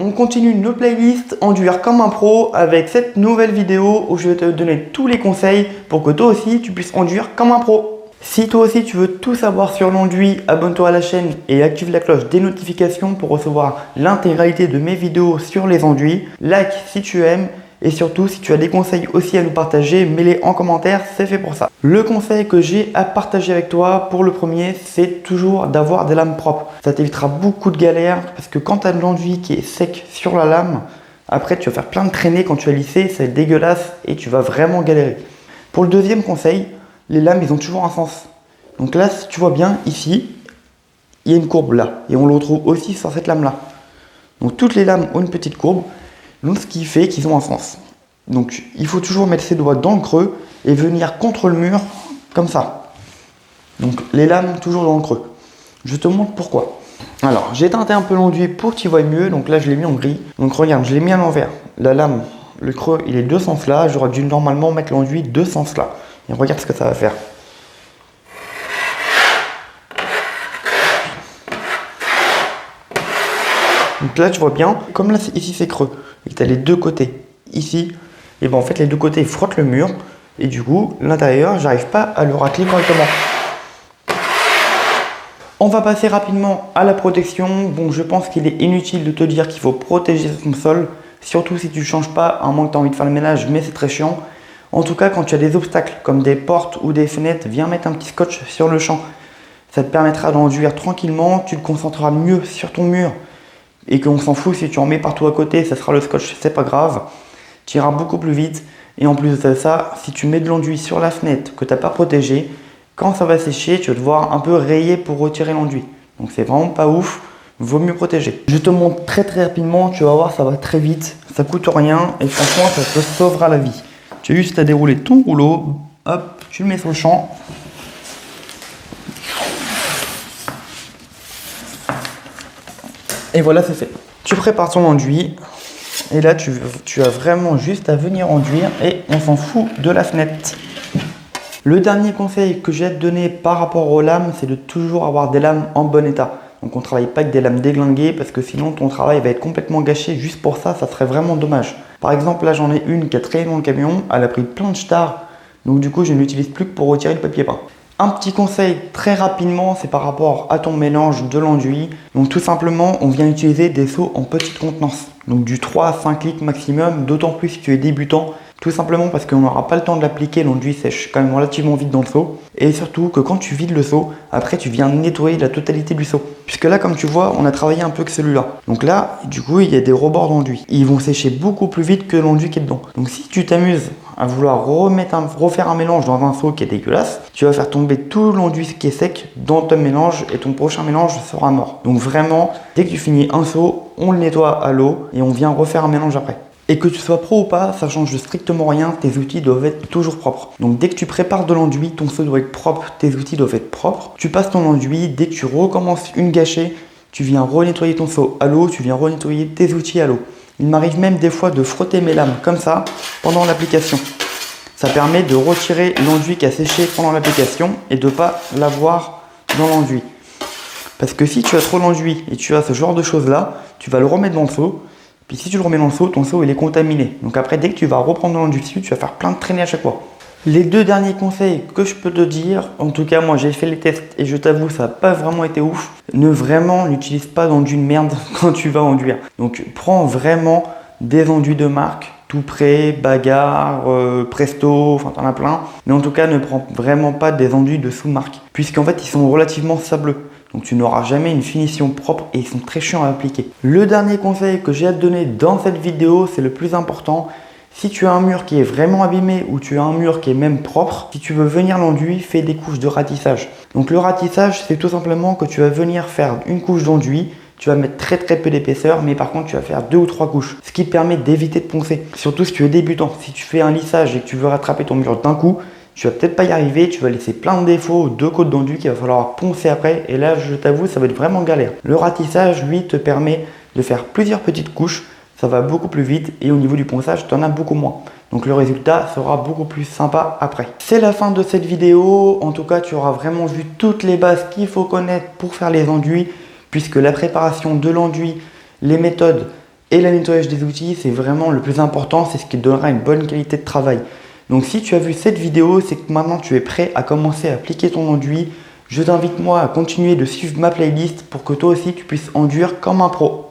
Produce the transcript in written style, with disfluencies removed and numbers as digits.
on continue nos playlists enduire comme un pro avec cette nouvelle vidéo où je vais te donner tous les conseils pour que toi aussi tu puisses enduire comme un pro. Si toi aussi tu veux tout savoir sur l'enduit, abonne-toi à la chaîne et active la cloche des notifications pour recevoir l'intégralité de mes vidéos sur les enduits. Like si tu aimes. Et surtout, si tu as des conseils aussi à nous partager, mets-les en commentaire, c'est fait pour ça. Le conseil que j'ai à partager avec toi, pour le premier, c'est toujours d'avoir des lames propres. Ça t'évitera beaucoup de galères, parce que quand tu as de l'enduit qui est sec sur la lame, après tu vas faire plein de traînées quand tu vas lisser, c'est dégueulasse et tu vas vraiment galérer. Pour le deuxième conseil, les lames, ils ont toujours un sens. Donc là, si tu vois bien, ici, il y a une courbe là, et on le retrouve aussi sur cette lame-là. Donc toutes les lames ont une petite courbe. Donc ce qui fait qu'ils ont un sens. Donc il faut toujours mettre ses doigts dans le creux et venir contre le mur comme ça. Donc les lames toujours dans le creux. Je te montre pourquoi. Alors j'ai teinté un peu l'enduit pour que tu vois mieux. Donc là je l'ai mis en gris. Donc regarde, je l'ai mis à l'envers. La lame, le creux il est de ce sens là. J'aurais dû normalement mettre l'enduit de ce sens là. Et regarde ce que ça va faire. Donc là tu vois bien, comme là ici c'est creux et que tu as les deux côtés ici, et ben en fait les deux côtés frottent le mur et du coup l'intérieur j'arrive pas à le racler correctement. On va passer rapidement à la protection. Bon, je pense qu'il est inutile de te dire qu'il faut protéger son sol, surtout si tu ne changes pas, à moins que tu as envie de faire le ménage, mais c'est très chiant. En tout cas quand tu as des obstacles comme des portes ou des fenêtres, viens mettre un petit scotch sur le champ. Ça te permettra d'enduire tranquillement, tu te concentreras mieux sur ton mur. Et qu'on s'en fout si tu en mets partout à côté, ça sera le scotch, c'est pas grave. Tu iras beaucoup plus vite. Et en plus de ça, si tu mets de l'enduit sur la fenêtre que tu n'as pas protégé, quand ça va sécher, tu vas devoir un peu rayer pour retirer l'enduit. Donc c'est vraiment pas ouf, vaut mieux protéger. Je te montre très rapidement, tu vas voir, ça va très vite, ça coûte rien et franchement ça te sauvera la vie. Tu as juste à dérouler ton rouleau, hop, tu le mets sur le champ. Et voilà, c'est fait. Tu prépares ton enduit. Et là, tu as vraiment juste à venir enduire. Et on s'en fout de la fenêtre. Le dernier conseil que j'ai à te donner par rapport aux lames, c'est de toujours avoir des lames en bon état. Donc on ne travaille pas avec des lames déglinguées parce que sinon ton travail va être complètement gâché. Juste pour ça, ça serait vraiment dommage. Par exemple, là j'en ai une qui a traîné dans le camion. Elle a pris plein de stars. Donc du coup, je ne l'utilise plus que pour retirer le papier peint. Un petit conseil très rapidement, c'est par rapport à ton mélange de l'enduit. Donc tout simplement, on vient utiliser des seaux en petite contenance. Donc du 3 à 5 litres maximum, d'autant plus si tu es débutant. Tout simplement parce qu'on n'aura pas le temps de l'appliquer, l'enduit sèche quand même relativement vite dans le seau. Et surtout que quand tu vides le seau, après tu viens nettoyer la totalité du seau. Puisque là, comme tu vois, on a travaillé un peu que celui-là. Donc là, du coup, il y a des rebords d'enduit. Ils vont sécher beaucoup plus vite que l'enduit qui est dedans. Donc si tu t'amuses à vouloir refaire un mélange dans un seau qui est dégueulasse, tu vas faire tomber tout l'enduit qui est sec dans ton mélange et ton prochain mélange sera mort. Donc vraiment, dès que tu finis un seau, on le nettoie à l'eau et on vient refaire un mélange après. Et que tu sois pro ou pas, ça change strictement rien, tes outils doivent être toujours propres. Donc dès que tu prépares de l'enduit, ton seau doit être propre, tes outils doivent être propres. Tu passes ton enduit, dès que tu recommences une gâchée, tu viens renettoyer ton seau à l'eau, tu viens renettoyer tes outils à l'eau. Il m'arrive même des fois de frotter mes lames comme ça pendant l'application. Ça permet de retirer l'enduit qui a séché pendant l'application et de ne pas l'avoir dans l'enduit. Parce que si tu as trop d'enduit et tu as ce genre de choses là, tu vas le remettre dans le seau. Puis si tu le remets dans le seau, ton seau il est contaminé. Donc après, dès que tu vas reprendre l'enduit dessus, tu vas faire plein de traînées à chaque fois. Les deux derniers conseils que je peux te dire, en tout cas moi j'ai fait les tests et je t'avoue ça n'a pas vraiment été ouf. N'utilise pas d'enduit de merde quand tu vas enduire. Donc prends vraiment des enduits de marque, tout prêt, Bagarre, Presto, enfin t'en as plein. Mais en tout cas ne prends vraiment pas des enduits de sous-marque. Puisqu'en fait ils sont relativement sableux. Donc tu n'auras jamais une finition propre et ils sont très chiants à appliquer. Le dernier conseil que j'ai à te donner dans cette vidéo, c'est le plus important. Si tu as un mur qui est vraiment abîmé ou tu as un mur qui est même propre, si tu veux venir l'enduit, fais des couches de ratissage. Donc le ratissage, c'est tout simplement que tu vas venir faire une couche d'enduit, tu vas mettre très peu d'épaisseur, mais par contre tu vas faire 2 ou 3 couches, ce qui te permet d'éviter de poncer. Surtout si tu es débutant, si tu fais un lissage et que tu veux rattraper ton mur d'un coup, tu vas peut-être pas y arriver, tu vas laisser plein de défauts, 2 côtes d'enduit qu'il va falloir poncer après, et là je t'avoue ça va être vraiment galère. Le ratissage lui te permet de faire plusieurs petites couches, ça va beaucoup plus vite et au niveau du ponçage tu en as beaucoup moins. Donc le résultat sera beaucoup plus sympa après. C'est la fin de cette vidéo, en tout cas tu auras vraiment vu toutes les bases qu'il faut connaître pour faire les enduits, puisque la préparation de l'enduit, les méthodes, et le nettoyage des outils, c'est vraiment le plus important, c'est ce qui te donnera une bonne qualité de travail. Donc si tu as vu cette vidéo, c'est que maintenant tu es prêt à commencer à appliquer ton enduit. Je t'invite moi à continuer de suivre ma playlist pour que toi aussi tu puisses enduire comme un pro.